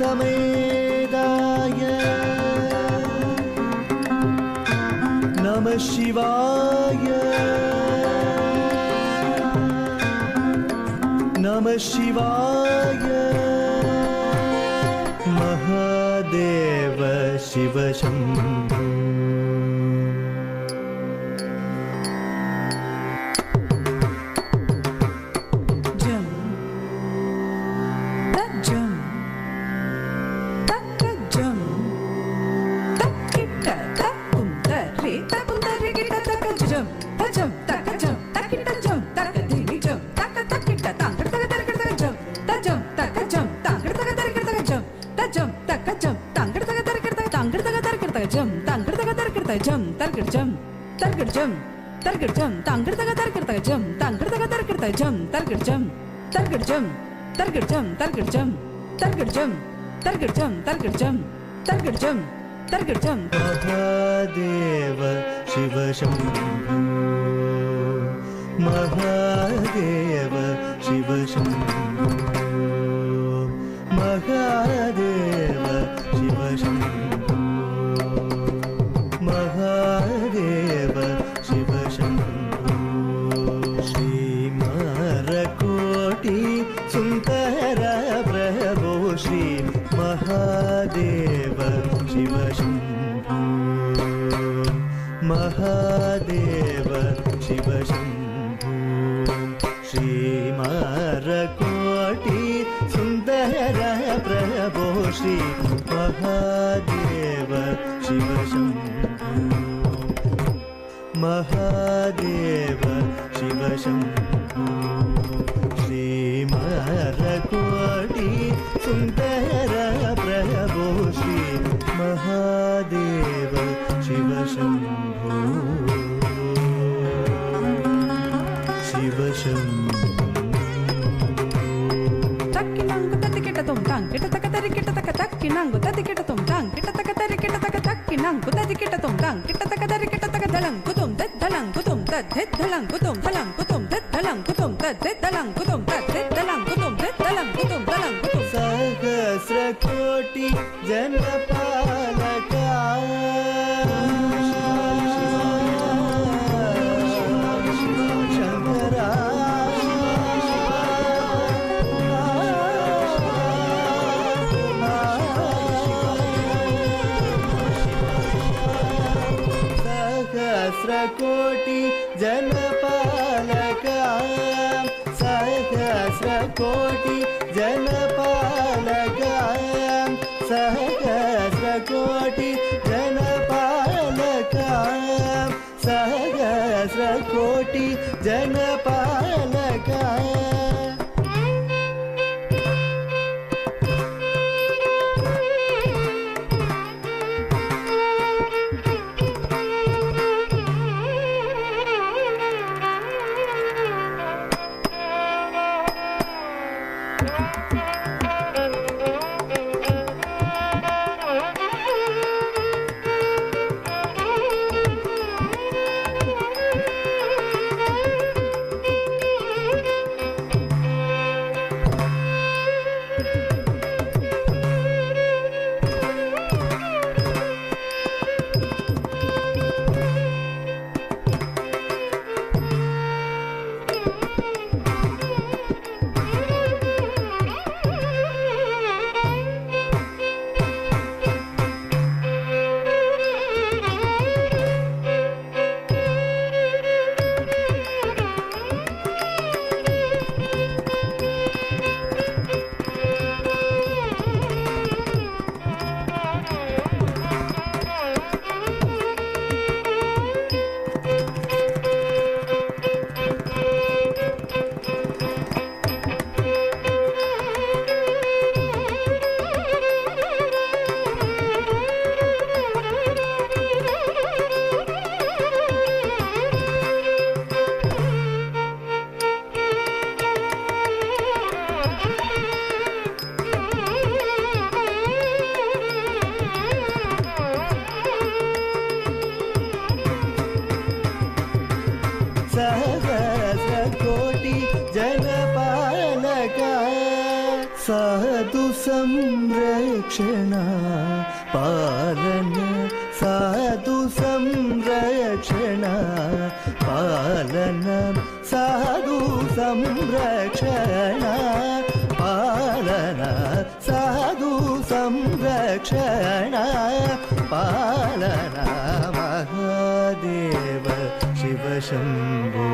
समेदाय नमः शिवाय नमः शिवाय महादेव शिव शंभो महादेव शिव शंभो महादेव शिव शंभो महादेव शिव शंभो महादेव शिव शंभो श्रीमरकोटि सुंदर प्रभो श्री महादेव शिव शंभो महादेव शिव शंभो श्रीमरकोटि सुंदर प्रभो श्री महादेव शिव शंभो महादेव शिव शंभो श्रीमरकोटि सुंदर प्रभो श्री महादेव शिव शंभो शिव शंभो तक्किनांगु ततिकेट तुम तांग केट तक तरिकेट तक तक्किनांगु ततिकेट तुम तांग केट तक तरिकेट तक तक्किनांगु ततिकेट तुम तांग केट तक तरिकेट तक दलंगु तुम दलंगु तुम दलंगु तुम दलंगु तुम दलंगु तुम दलंगु तुम दलंगु तुम दलंगु तुम दलंगु तुम सहस्र कोटि जनपालका सहस्रकोटि जनपालका सहस्रकोटि जनपालका सहस्रकोटि जनपालका सहस्रकोटि जनपालका ಸಾಧು ಸಂರಕ್ಷಣ ಪಾಲನ ಸಾಧು ಸಂರಕ್ಷಣ ಪಾಲನ ಸಾಧು ಸಂರಕ್ಷಣ ಪಾಲನ ಸಾಧು ಸಂರಕ್ಷಣ ಪಾಲನ ಮಹಾದೇವ ಶಿವ ಶಂಭೋ